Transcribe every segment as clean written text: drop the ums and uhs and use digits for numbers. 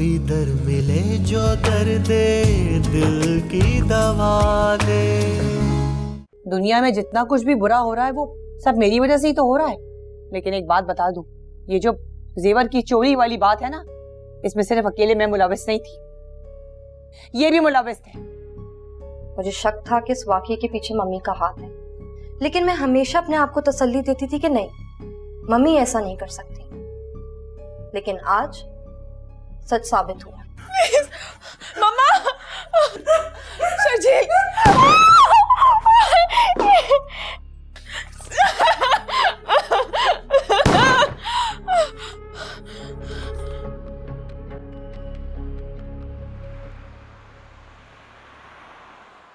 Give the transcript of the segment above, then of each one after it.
कोई दर मिले जो दर्द दिल की दवा दे। दुनिया में जितना कुछ भी बुरा हो रहा है वो सब मेरी वजह से ही तो हो रहा है। लेकिन एक बात बता दूं, ये जो जेवर की चोरी वाली बात है ना, इसमें सिर्फ अकेले मैं मुलविस नहीं थी, ये भी मुलविस थे। मुझे शक था कि इस वाकये के पीछे मम्मी का हाथ है, लेकिन मैं हमेशा अपने आप को तसल्ली देती थी कि नहीं, मम्मी ऐसा नहीं कर सकती। लेकिन आज सच साबित हुआ। मम्मा, शर्जील,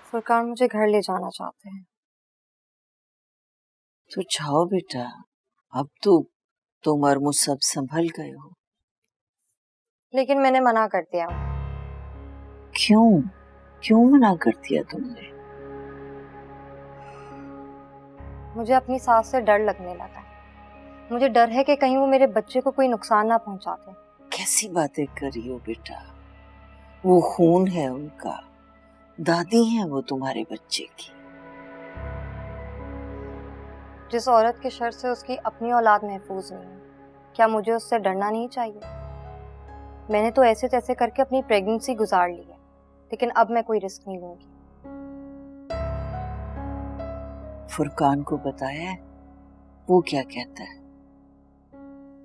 फुरकान मुझे घर ले जाना चाहते हैं। तो जाओ बेटा, अब तो तुम और मुझ संभल गए हो। लेकिन मैंने मना कर दिया। क्यों क्यों मना कर दिया तुमने? मुझे अपनी सास से डर लगने लगा है। मुझे डर है कि कहीं वो मेरे बच्चे को कोई नुकसान ना पहुंचा दे। कैसी बातें कर रही हो बेटा, वो खून है उनका, दादी हैं वो तुम्हारे बच्चे की। जिस औरत के शर से उसकी अपनी औलाद महफूज नहीं है, क्या मुझे उससे डरना नहीं चाहिए? मैंने तो ऐसे तैसे करके अपनी प्रेगनेंसी गुजार ली है, लेकिन अब मैं कोई रिस्क नहीं लूंगी। फुरकान को बताया है? वो क्या कहता है?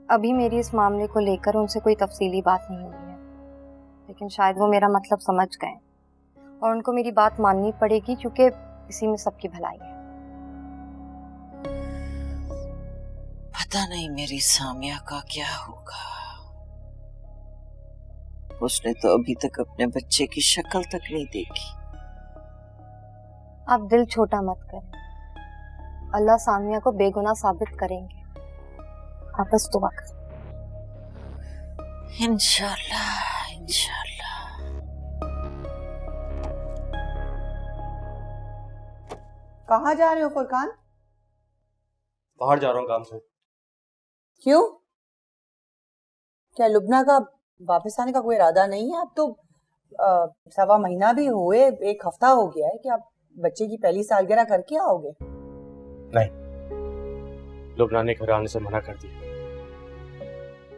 अभी मेरी इस मामले को लेकर उनसे कोई तफसीली बात नहीं हुई है, लेकिन शायद वो मेरा मतलब समझ गए और उनको मेरी बात माननी पड़ेगी, क्योंकि इसी में सबकी भलाई है। पता नहीं मेरी सामिया का क्या होगा। उसने तो अभी तक अपने बच्चे की शक्ल तक नहीं देखी। आप दिल छोटा मत करें, अल्लाह सामिया को बेगुनाह साबित करेंगे। आप बस दुआ करें। इंशाल्लाह इंशाल्लाह। कहाँ जा रहे हो फुरकान? बाहर जा रहा हूँ काम से। क्यों? क्या लुबना का वापस आने का कोई इरादा नहीं है? अब तो 1.25 महीना भी हुए, 1 हफ्ता हो गया है कि आप बच्चे की पहली सालगिरह करके आओगे। नहीं, लुबना ने घर आने से मना कर दिया।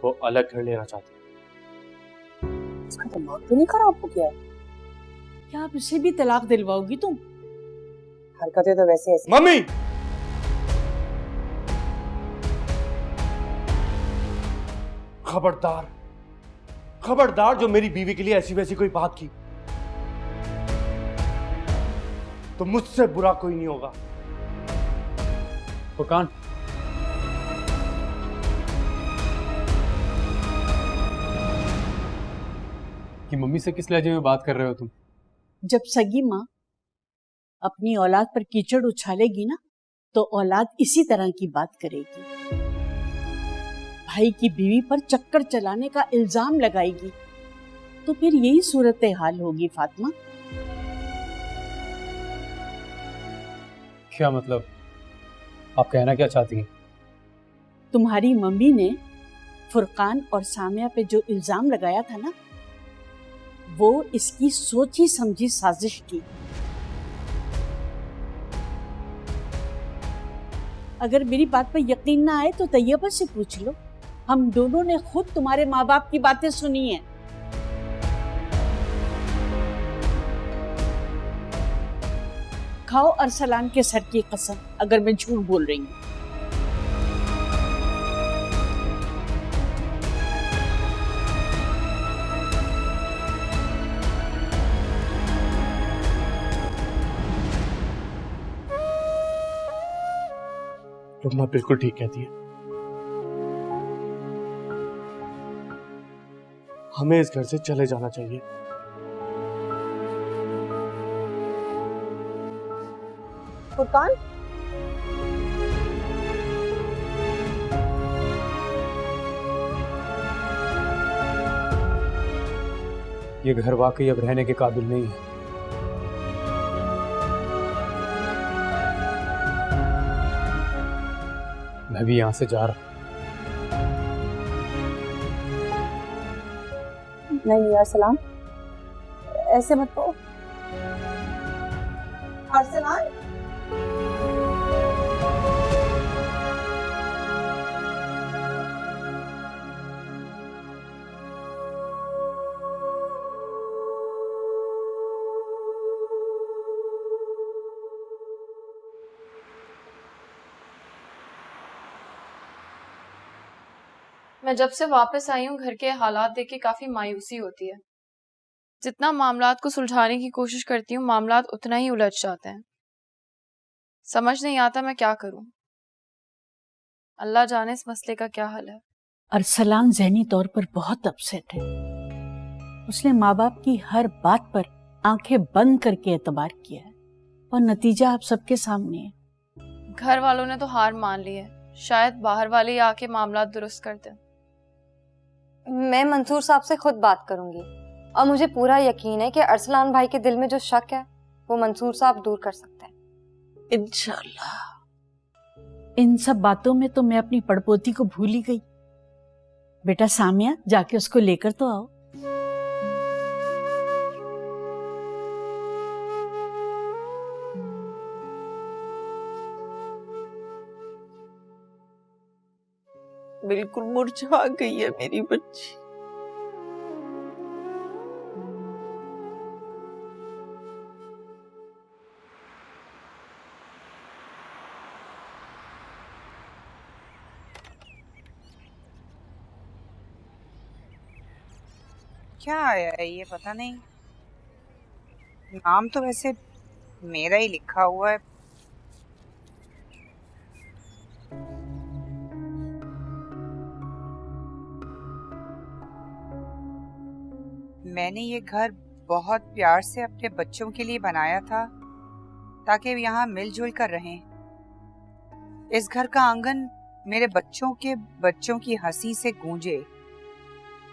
वो अलग घर लेना चाहती है। इसका दिमाग तो नहीं खराब हो गया है? क्या आप इसे भी तलाक दिलवाओगी तुम? हरकतें तो वैसे ऐसी। मम्मी, खबरदार खबरदार, जो मेरी बीवी के लिए ऐसी वैसी कोई बात की तो मुझसे बुरा कोई नहीं होगा। फुरकान, कि मम्मी से किस लहजे में बात कर रहे हो तुम? जब सगी माँ अपनी औलाद पर कीचड़ उछालेगी ना, तो औलाद इसी तरह की बात करेगी। भाई की बीवी पर चक्कर चलाने का इल्जाम लगाएगी, तो फिर यही सूरत हाल होगी फातिमा। क्या मतलब? आप कहना क्या चाहती हैं? तुम्हारी मम्मी ने फुरकान और सामिया पे जो इल्जाम लगाया था ना, वो इसकी सोची समझी साजिश की। अगर मेरी बात पर यकीन ना आए तो तैयबा से पूछ लो, हम दोनों ने खुद तुम्हारे माँ बाप की बातें सुनी हैं। खाओ अरसलान के सर की कसम, अगर मैं झूठ बोल रही हूँ। लुबना बिल्कुल ठीक कहती है। हमें इस घर से चले जाना चाहिए। फुरकान, ये घर वाकई अब रहने के काबिल नहीं है। मैं भी यहां से जा रहा हूं। नहीं यार सलाम, ऐसे मत कहो। अरसलान, मैं जब से वापस आई हूँ घर के हालात देख के काफी मायूसी होती है। जितना मामलात को सुलझाने की कोशिश करती हूँ मामलात उतना ही उलझ जाते हैं। समझ नहीं आता मैं क्या करूं। अल्लाह जाने इस मसले का क्या हल है। अरसलान ज़हनी तौर पर बहुत अपसेट है। उसने माँ बाप की हर बात पर आंखें बंद करके एतबार किया है और नतीजा आप सबके सामने है। घर वालों ने तो हार मान ली है, शायद बाहर वाले ही आके मामला दुरुस्त कर दें। मैं मंसूर साहब से खुद बात करूंगी और मुझे पूरा यकीन है कि अरसलान भाई के दिल में जो शक है वो मंसूर साहब दूर कर सकते हैं। इंशाल्लाह। इन सब बातों में तो मैं अपनी पड़पोती को भूल ही गई। बेटा सामिया, जाके उसको लेकर तो आओ। बिल्कुल मुरझा गई है मेरी बच्ची। क्या आया है ये पता नहीं। नाम तो वैसे मेरा ही लिखा हुआ है। मैंने ये घर बहुत प्यार से अपने बच्चों के लिए बनाया था ताकि यहाँ मिलजुल कर रहें। इस घर का आंगन मेरे बच्चों की हंसी से गूंजे,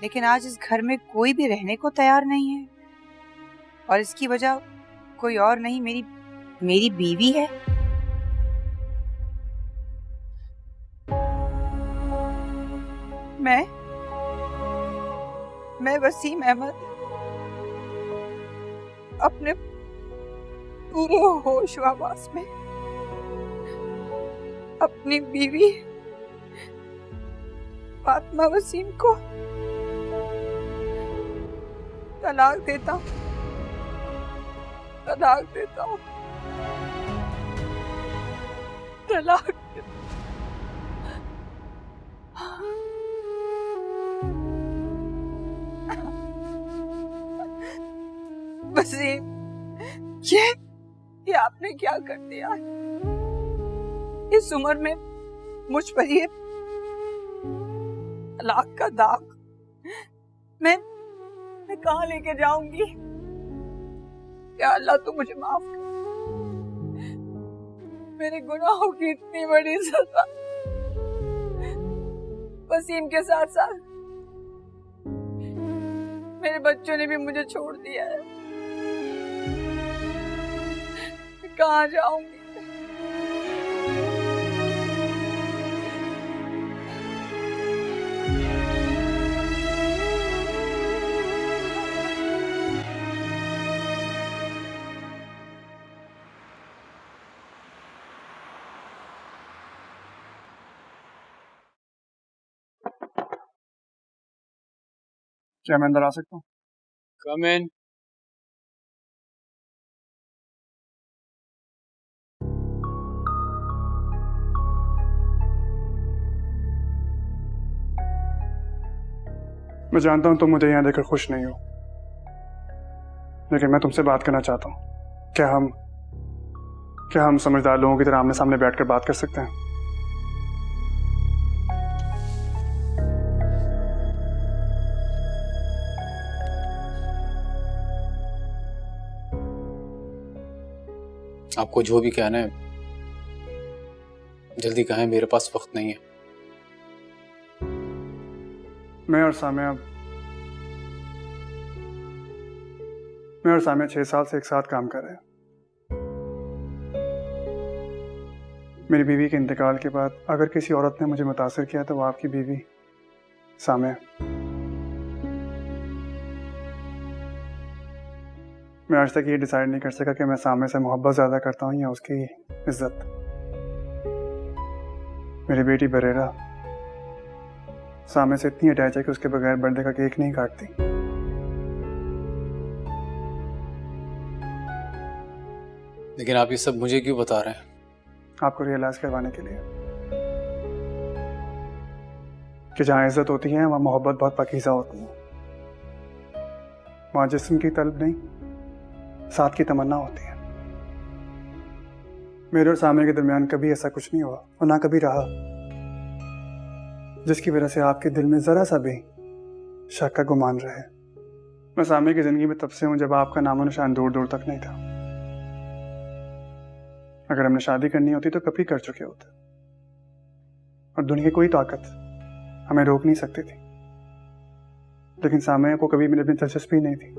लेकिन आज इस घर में कोई भी रहने को तैयार नहीं है और इसकी वजह कोई और नहीं मेरी बीवी है। मैं वसीम अहमद अपने पूरे होश व आवास में अपनी बीवी फातिमा वसीम को तलाक देता हूँ। वसीम, ये आपने क्या कर दिया? इस उम्र में मुझ पर ये तलाक का दाग मैं कहाँ लेके जाऊंगी? या अल्लाह तू मुझे माफ कर। मेरे गुनाहों की इतनी बड़ी सजा वसीम के साथ साथ मेरे बच्चों ने भी मुझे छोड़ दिया है। मैं कहाँ जाऊंगी? क्या मैं अंदर आ सकता हूँ? कम इन। मैं जानता हूँ तुम मुझे यहाँ देखकर खुश नहीं हो, लेकिन मैं तुमसे बात करना चाहता हूँ। क्या हम समझदार लोगों की तरह आमने सामने बैठकर बात कर सकते हैं? आपको जो भी कहना है जल्दी कहें, मेरे पास वक्त नहीं है। मैं और सामिया 6 साल से एक साथ काम कर रहे हैं। मेरी बीवी के इंतकाल के बाद अगर किसी औरत ने मुझे मुतासिर किया तो वो आपकी बीवी सामिया। मैं आज तक ये डिसाइड नहीं कर सका कि मैं सामने से मोहब्बत ज़्यादा करता हूँ या उसकी इज्जत। मेरी बेटी बरेरा सामने से इतनी अटैच है कि उसके बगैर बर्थडे का केक नहीं काटती। लेकिन आप ये सब मुझे क्यों बता रहे हैं? आपको रियलाइज करवाने के लिए कि जहाँ इज्जत होती है वहाँ मोहब्बत बहुत पाकीज़ा होती है। वहाँ जिस्म की तलब नहीं, साथ की तमन्ना होती है। मेरे और सामने के दरमियान कभी ऐसा कुछ नहीं हुआ और ना कभी रहा जिसकी वजह से आपके दिल में ज़रा सा भी शक का गुमान रहे। मैं सामने की ज़िंदगी में तब से हूँ जब आपका नामो निशान दूर दूर तक नहीं था। अगर हमने शादी करनी होती तो कभी कर चुके होते और दुनिया की कोई ताकत हमें रोक नहीं सकती थी। लेकिन सामने को कभी मेरे में दिलचस्पी नहीं थी।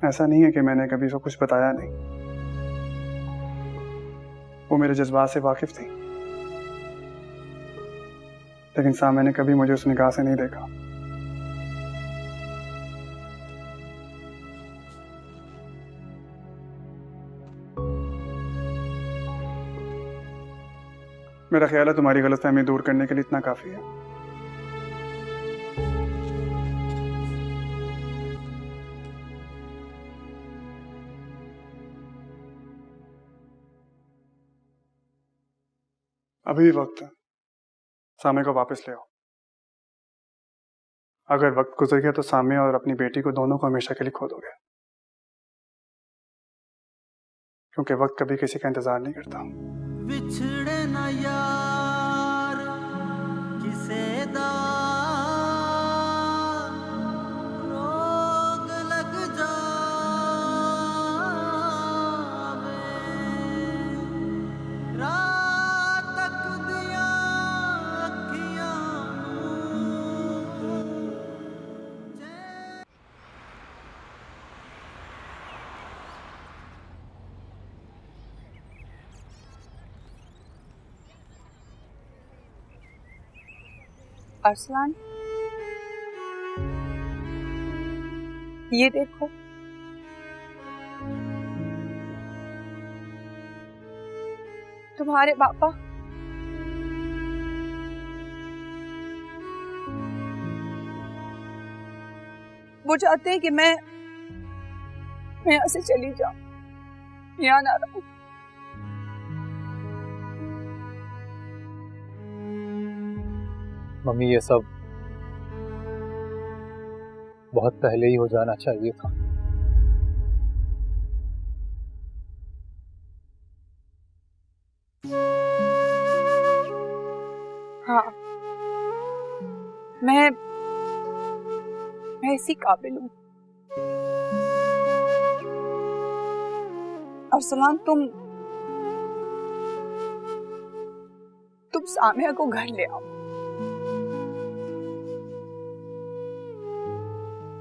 ऐसा नहीं है कि मैंने कभी उसको कुछ बताया नहीं, वो मेरे जज्बात से वाकिफ थी। लेकिन सामने ने कभी मुझे उस निगाह से नहीं देखा। मेरा ख्याल है तुम्हारी गलतफहमी दूर करने के लिए इतना काफी है। अभी भी वक्त है, सामे को वापस ले आओ। अगर वक्त गुजर गया तो सामे और अपनी बेटी को दोनों को हमेशा के लिए खो दोगे, क्योंकि वक्त कभी किसी का इंतजार नहीं करता। बिछड़े ना यार किसे दा रोग लग जावे रात तक दिया अखियां अरसलान, ये देखो, तुम्हारे पापा। वो चाहते हैं कि मैं यहाँ से चली जाऊं, यहाँ ना रहूं। मम्मी, ये सब बहुत पहले ही हो जाना चाहिए था। हाँ, मैं इसी काबिल हूँ। अरसलान, तुम सामिया को घर ले आओ।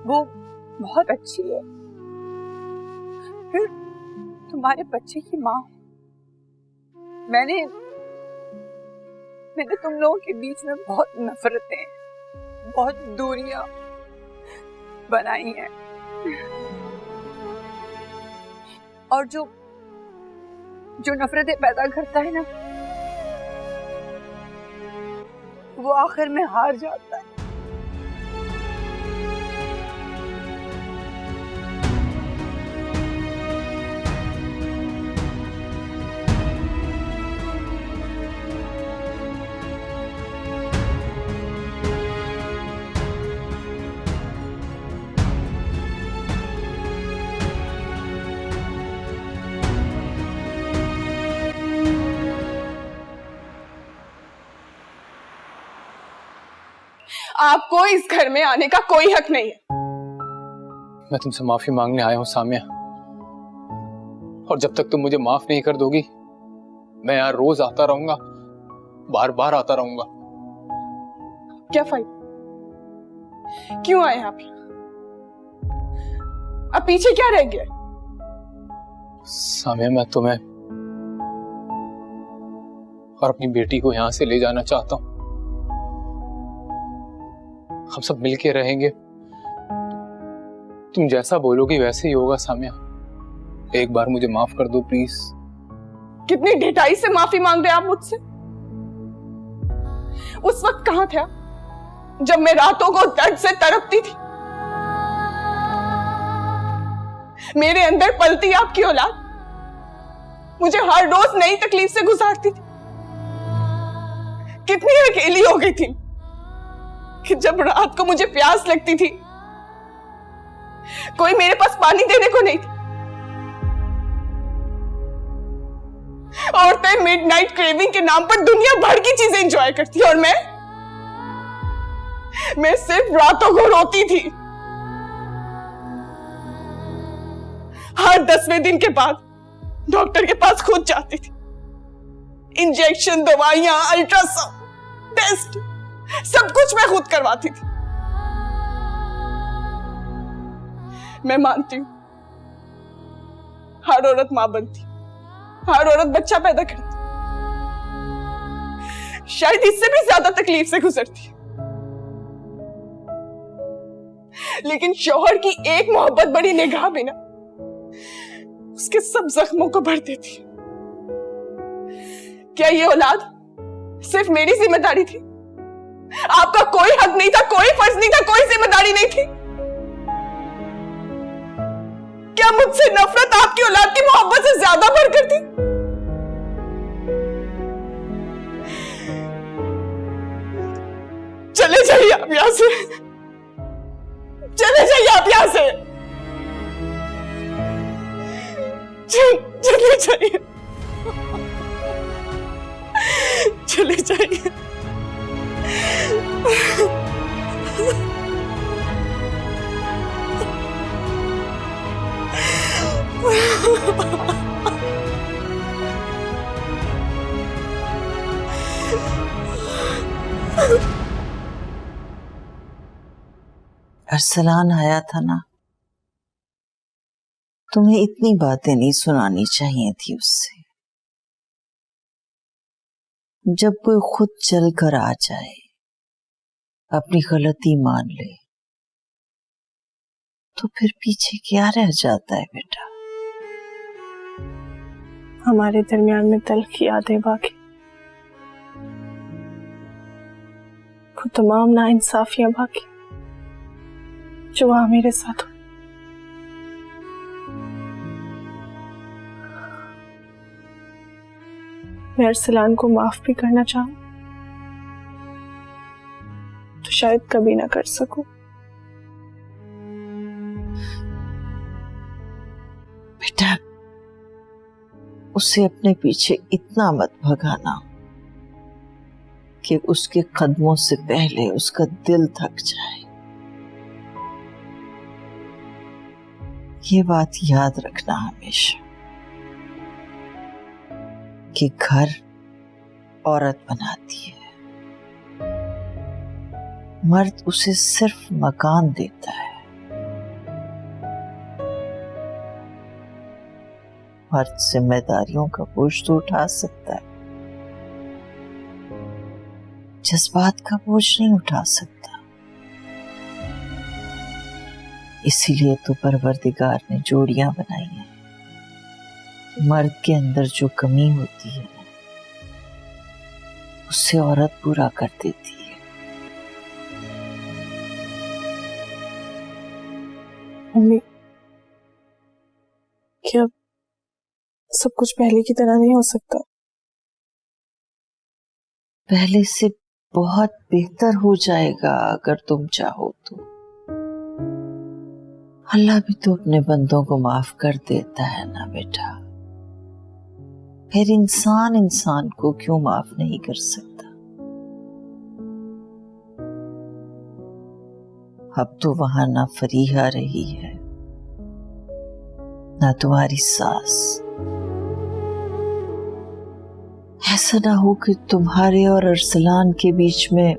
वो बहुत अच्छी है, फिर तुम्हारे बच्चे की माँ। मैंने तुम लोगों के बीच में बहुत नफरतें, बहुत दूरियां बनाई हैं, और जो नफरतें पैदा करता है ना, वो आखिर में हार जाता है। आपको इस घर में आने का कोई हक नहीं है। मैं तुमसे माफी मांगने आया हूं सामिया, और जब तक तुम मुझे माफ नहीं कर दोगी, मैं यहाँ रोज आता रहूंगा, बार बार आता रहूंगा। क्या फायदा? क्यों आए आप? अब पीछे क्या रह गया? सामिया, मैं तुम्हें और अपनी बेटी को यहाँ से ले जाना चाहता हूँ। हम सब मिलके रहेंगे, तुम जैसा बोलोगी वैसे ही होगा सामिया। एक बार मुझे माफ कर दो प्लीज। कितनी ढिठाई से माफी मांग रहे आप मुझसे? उस वक्त कहां थे आप जब मैं रातों को दर्द से तड़पती थी? मेरे अंदर पलती आपकी औलाद मुझे हर रोज नई तकलीफ से गुजारती थी। कितनी अकेली हो गई थी कि जब रात को मुझे प्यास लगती थी कोई मेरे पास पानी देने को नहीं था। औरतें मिडनाइट क्रेविंग के नाम पर दुनिया भर की चीजें एंजॉय करती और मैं सिर्फ रातों को रोती थी। हर 10वें दिन के बाद डॉक्टर के पास खुद जाती थी। इंजेक्शन, दवाइयां, अल्ट्रासाउंड, टेस्ट, सब कुछ मैं खुद करवाती थी। मैं मानती हूं हर औरत मां बनती, हर औरत बच्चा पैदा करती, शायद इससे भी ज्यादा तकलीफ से गुजरती, लेकिन शौहर की एक मोहब्बत बड़ी निगाह भी ना उसके सब जख्मों को भर देती। क्या ये औलाद सिर्फ मेरी जिम्मेदारी थी? आपका कोई हक नहीं था, कोई फर्ज नहीं था, कोई जिम्मेदारी नहीं थी? क्या मुझसे नफरत आपकी औलाद की मोहब्बत से ज्यादा बढ़कर थी? चले जाइए आप यहां से, चले जाइए आप यहां से, चले जाइए, चले जाइए। अरसलान आया था ना, तुम्हें इतनी बातें नहीं सुनानी चाहिए थी उससे। जब कोई खुद चल कर आ जाए, अपनी गलती मान ले, तो फिर पीछे क्या रह जाता है बेटा? हमारे दरमियान में तल्ख यादें बाकी, वो तमाम नाइंसाफियां बाकी जो वहां मेरे साथ हुई। मैं अरसलान को माफ भी करना चाहूं तो शायद कभी ना कर सकूं। बेटा, उसे अपने पीछे इतना मत भगाना कि उसके कदमों से पहले उसका दिल थक जाए। ये बात याद रखना हमेशा कि घर औरत बनाती है, मर्द उसे सिर्फ मकान देता है। मर्द जिम्मेदारियों का बोझ तो उठा सकता है, जज्बात का बोझ नहीं उठा सकता। इसीलिए तो परवरदिगार ने जोड़ियां बनाई हैं। मर्द के अंदर जो कमी होती है उससे औरत पूरा कर देती है। मम्मी, क्या सब कुछ पहले की तरह नहीं हो सकता? पहले से बहुत बेहतर हो जाएगा अगर तुम चाहो तो। अल्लाह भी तो अपने बंदों को माफ कर देता है ना बेटा। फिर इंसान इंसान को क्यों माफ नहीं कर सकता? अब तो वहां ना फरीहा रही है ना तुम्हारी सास। ऐसा ना हो कि तुम्हारे और अरसलान के बीच में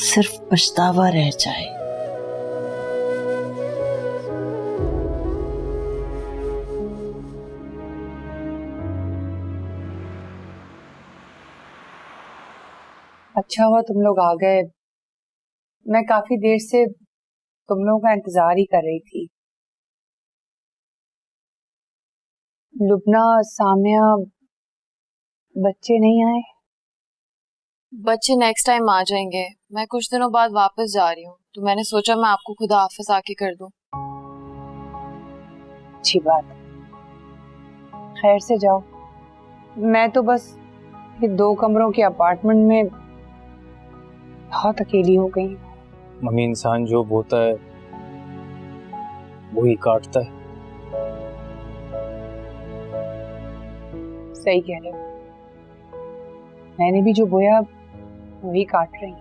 सिर्फ पछतावा रह जाए। अच्छा हुआ तुम लोग आ गए। मैं काफी देर से तुम लोगों का इंतजार ही कर रही थी। लुबना, सामिया, बच्चे नहीं आए? बच्चे नेक्स्ट टाइम आ जाएंगे। मैं कुछ दिनों बाद वापस जा रही हूँ, तो मैंने सोचा मैं आपको खुद हाफिज आके कर दूं। अच्छी बात, खैर से जाओ। मैं तो बस ये 2 कमरों के अपार्टमेंट में बहुत अकेली हो गई। मम्मी, इंसान जो बोता है वो ही काटता है। सही कह रहे हो, मैंने भी जो बोया वही काट रही हूँ।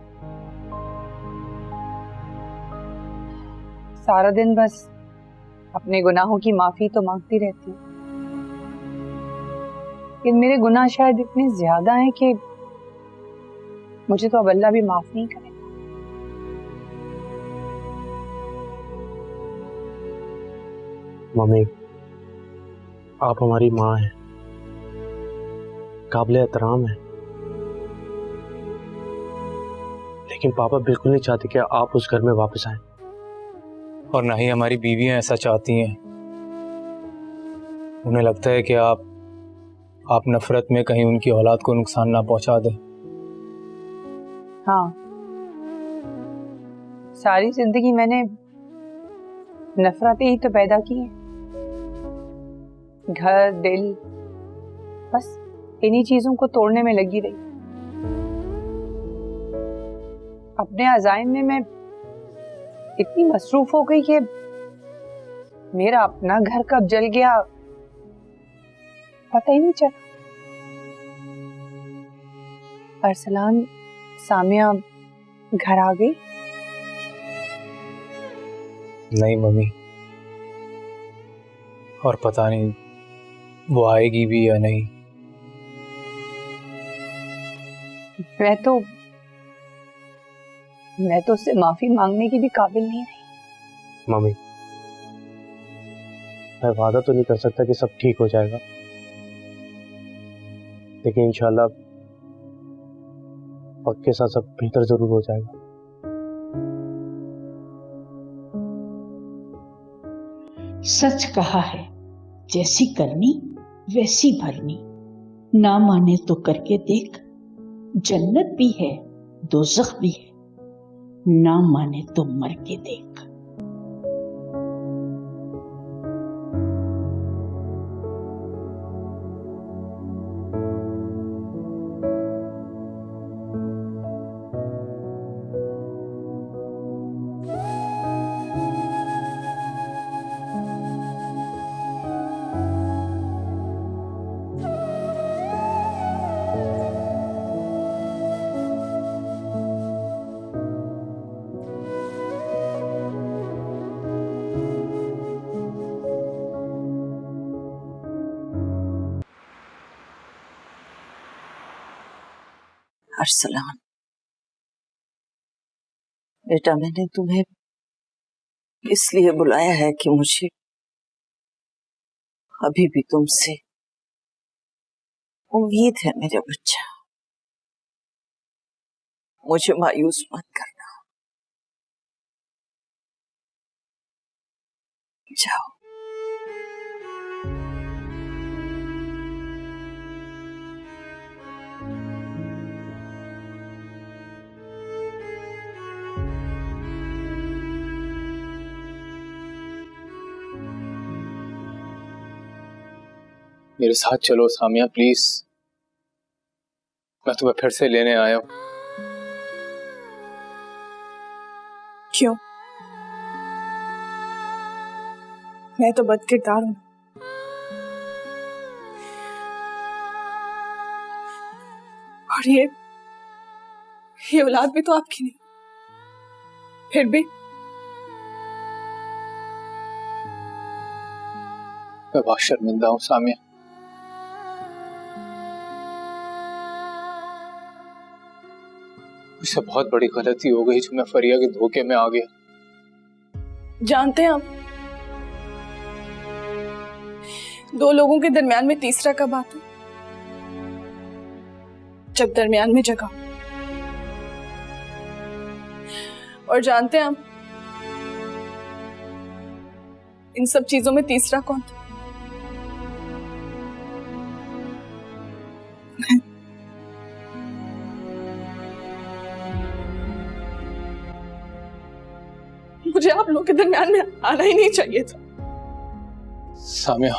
सारा दिन बस अपने गुनाहों की माफी तो मांगती रहती हूँ, लेकिन मेरे गुनाह शायद इतने ज्यादा हैं कि मुझे तो अब अल्लाह भी माफ नहीं करेगा। मम्मी, आप हमारी माँ हैं, काबिल एहतराम है, लेकिन पापा बिल्कुल नहीं चाहते कि आप उस घर में वापस आएं। और ना ही हमारी बीवियां ऐसा चाहती हैं। उन्हें लगता है कि आप नफरत में कहीं उनकी औलाद को नुकसान ना पहुंचा दें। हाँ, सारी जिंदगी मैंने नफरतें ही तो पैदा की हैं। घर, दिल, बस इन्हीं चीजों को तोड़ने में लगी रही। अपने अज़ाइम में मैं इतनी मसरूफ हो गई कि मेरा अपना घर कब जल गया पता ही नहीं चला। अरसलान, सामिया घर आ गई? नहीं मम्मी, और पता नहीं वो आएगी भी या नहीं। मैं तो उससे माफी मांगने की भी काबिल नहीं रही। मम्मी, मैं वादा तो नहीं कर सकता कि सब ठीक हो जाएगा, लेकिन इंशाल्लाह वक्त के साथ सब बेहतर जरूर हो जाएगा। सच कहा है, जैसी करनी वैसी भरनी। ना माने तो करके देख, जन्नत भी है दोज़ख भी है। ना माने तो मर के देख। अरसलान बेटा, मैंने तुम्हें इसलिए बुलाया है कि मुझे अभी भी तुमसे उम्मीद है मेरा बच्चा। मुझे मायूस मत करना। जाओ। मेरे साथ चलो सामिया प्लीज, मैं तुम्हें फिर से लेने आया हूं। क्यों? मैं तो बदकिरदार हूं। और ये औलाद भी तो आपकी नहीं, फिर भी मैं बहुत शर्मिंदा हूं सामिया। मुझसे बहुत बड़ी गलती हो गई जो मैं फरिया के धोखे में आ गया। जानते हैं आप, 2 लोगों के दरमियान में तीसरा कब आता? जब दरमियान में जगह। और जानते हैं आप, इन सब चीजों में तीसरा कौन था? मुझे आप लोगों के दरमियान में आना ही नहीं चाहिए था। सामिया,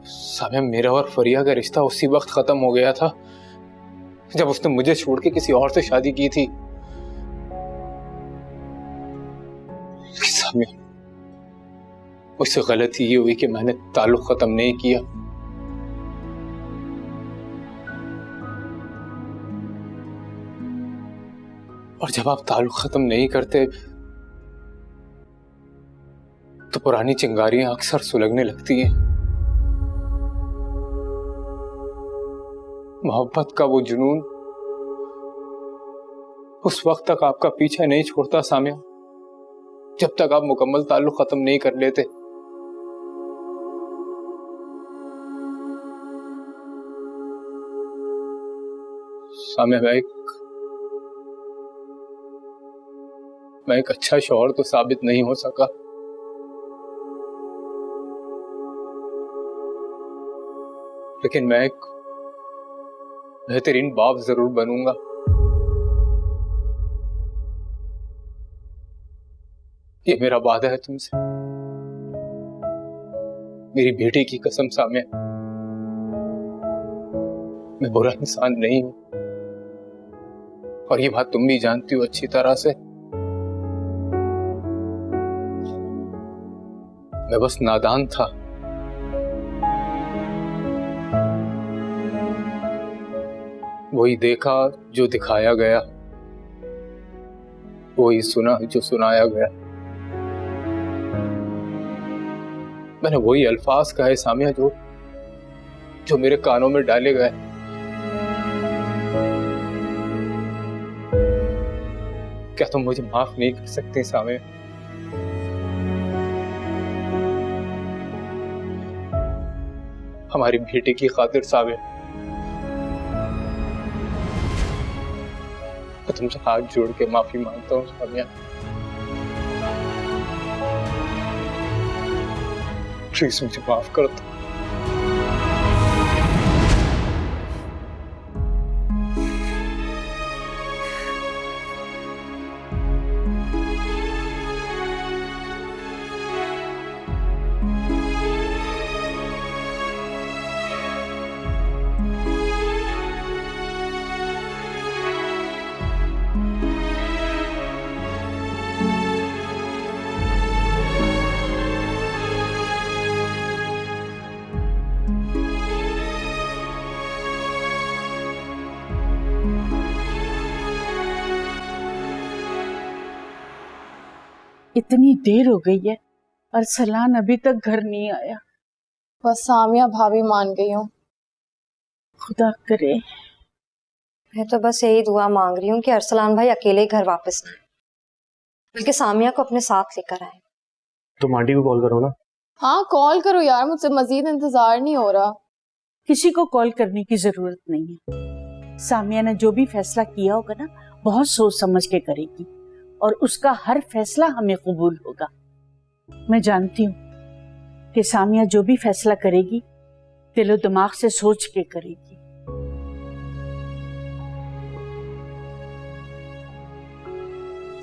सामिया, मेरा और फरिया का रिश्ता उसी वक्त खत्म हो गया था जब उसने मुझे छोड़ के किसी और से शादी की थी। सामिया, उससे गलती ये हुई कि मैंने ताल्लुक खत्म नहीं किया। और जब आप ताल्लुक खत्म नहीं करते तो पुरानी चिंगारियां अक्सर सुलगने लगती हैं। मोहब्बत का वो जुनून उस वक्त तक आपका पीछा नहीं छोड़ता सामिया, जब तक आप मुकम्मल ताल्लुक खत्म नहीं कर लेते। सामिया, मैं एक अच्छा शौहर तो साबित नहीं हो सका, लेकिन मैं एक बेहतरीन बाप जरूर बनूंगा। ये मेरा वादा है तुमसे, मेरी बेटी की कसम सामिया। मैं बुरा इंसान नहीं हूं और ये बात तुम भी जानती हो अच्छी तरह से। मैं बस नादान था। वही देखा जो दिखाया गया, वही सुना जो सुनाया गया। मैंने वही अल्फाज कहे सामिया जो मेरे कानों में डाले गए। क्या तुम मुझे माफ नहीं कर सकते सामिया? हमारी बेटे की खातिर सामिया, मैं तुमसे हाथ जोड़ के माफी मांगता हूँ सामिया। प्लीज मुझे माफ कर दो। इतनी देर हो गई है और सलान अभी तक घर नहीं आया। बस सामिया भाभी मान गई हूँ। खुदा करे। मैं तो बस यही दुआ मांग रही हूँ कि अरसलान भाई अकेले घर वापस ना आए, बल्कि सामिया को अपने साथ लेकर आए। तुम आंटी को कॉल करो ना। हाँ कॉल करो यार, मुझसे मजीद इंतजार नहीं हो रहा। किसी को कॉल करने की जरूरत नहीं है। सामिया ने जो भी फैसला किया होगा ना, बहुत सोच समझ के करेगी और उसका हर फैसला हमें कबूल होगा। मैं जानती हूँ कि सामिया जो भी फैसला करेगी दिलो दिमाग से सोच के करेगी।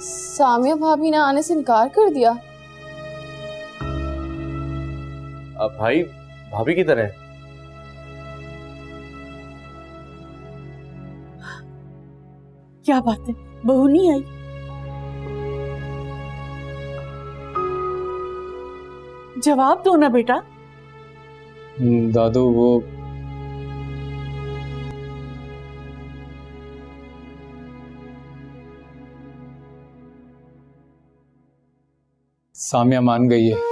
सामिया भाभी ने आने से इनकार कर दिया। अब भाई भाभी की तरह। क्या बात है, बहू नहीं आई? जवाब दो ना बेटा। दादू वो सामिया मान गई है।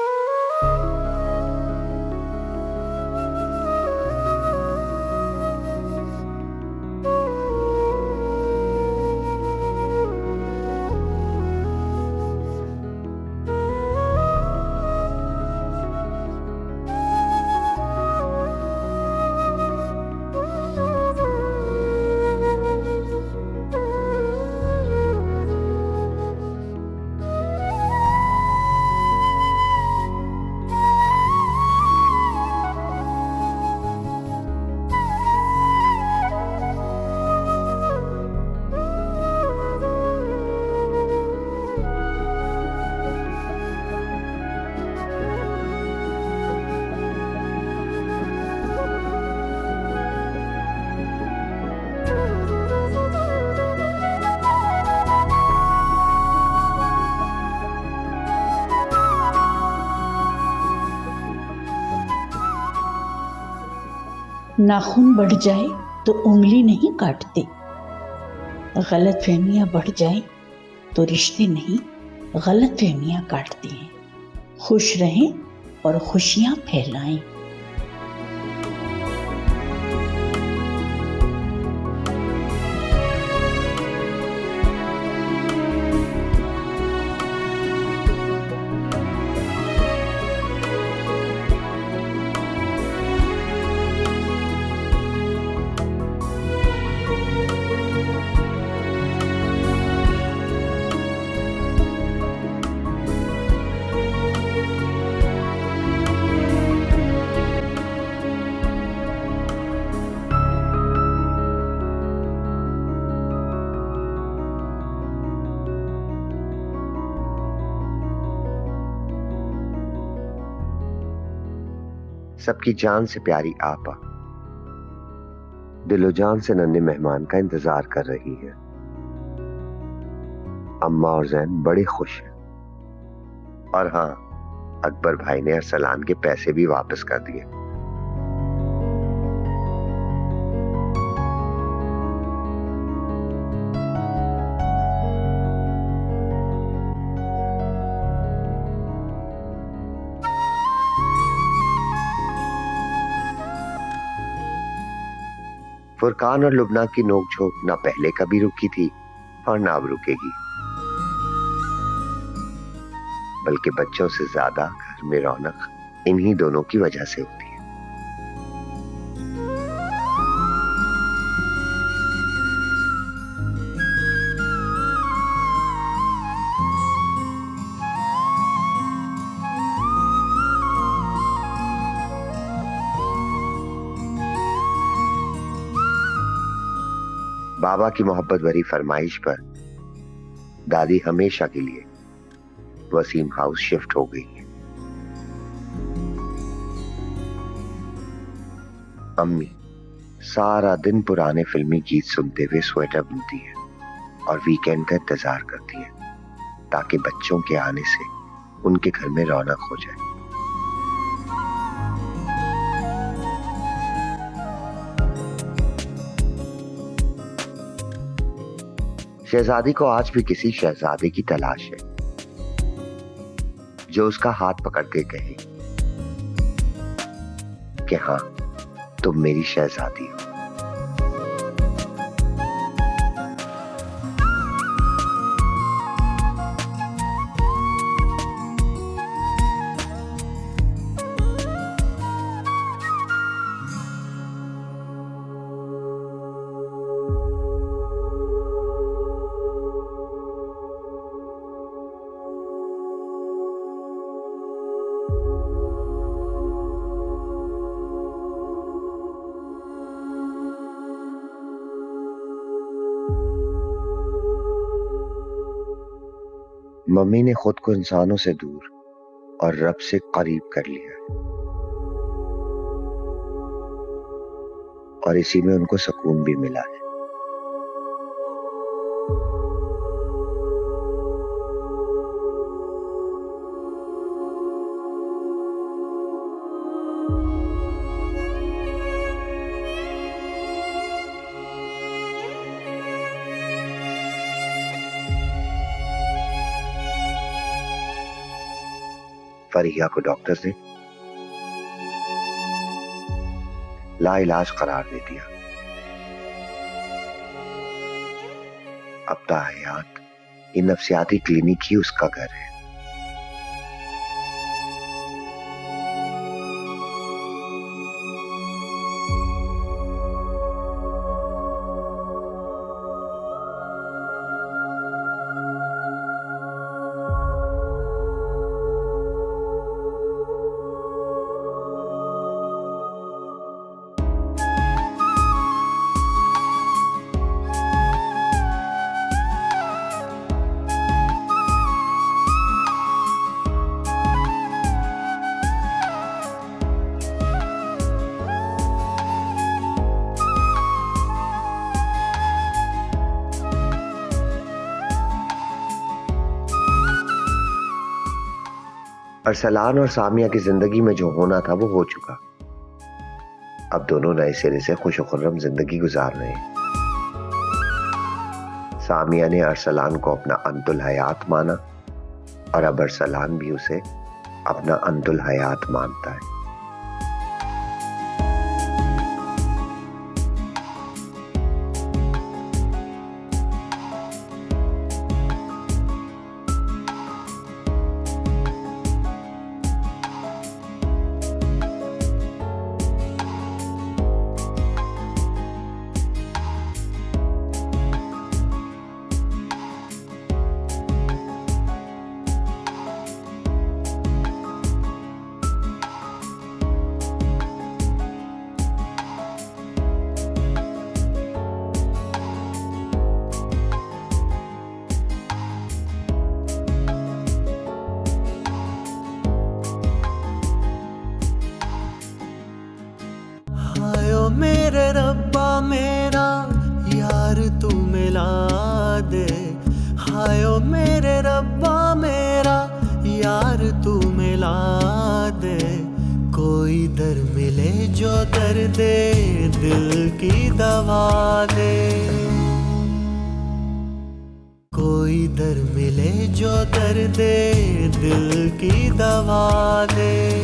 नाखून बढ़ जाए तो उंगली नहीं काटते, गलतफहमियां बढ़ जाए तो रिश्ते नहीं गलतफहमियां काटते हैं। खुश रहें और खुशियां फैलाएं। सबकी जान से प्यारी आपा दिलो जान से नन्हे मेहमान का इंतजार कर रही है। अम्मा और जैन बड़े खुश हैं। और हाँ, अकबर भाई ने अरसलान के पैसे भी वापस कर दिए। फुरकान और लुबना की नोकझोंक ना पहले कभी रुकी थी और ना अब रुकेगी, बल्कि बच्चों से ज्यादा घर में रौनक इन्हीं दोनों की वजह से होती है। बाबा की मोहब्बत भरी फरमाइश पर दादी हमेशा के लिए वसीम हाउस शिफ्ट हो गई है। अम्मी सारा दिन पुराने फिल्मी गीत सुनते हुए स्वेटर बुनती है और वीकेंड का इंतजार करती है ताकि बच्चों के आने से उनके घर में रौनक हो जाए। शहजादी को आज भी किसी शहजादे की तलाश है जो उसका हाथ पकड़ के कहे कि हाँ, तुम मेरी शहजादी हो। मम्मी ने खुद को इंसानों से दूर और रब से करीब कर लिया है और इसी में उनको सुकून भी मिला है। फरीहा को डॉक्टर्स ने लाइलाज करार दे दिया। अब ताहयात ये नफ्सियाती क्लिनिक ही उसका घर है। अरसलान और सामिया की जिंदगी में जो होना था वो हो चुका। अब दोनों नए सिरे से खुशखुर्रम जिंदगी गुजार रहे हैं। सामिया ने अरसलान को अपना अंतुल हयात माना और अब अरसलान भी उसे अपना अंतुल हयात मानता है। मेरे रब्बा मेरा यार तू मिला दे, हायो मेरे रब्बा मेरा यार तू मिला दे। कोई दर मिले जो दर्द दिल की दवा दे, कोई दर मिले जो दर्द दिल की दवा दे।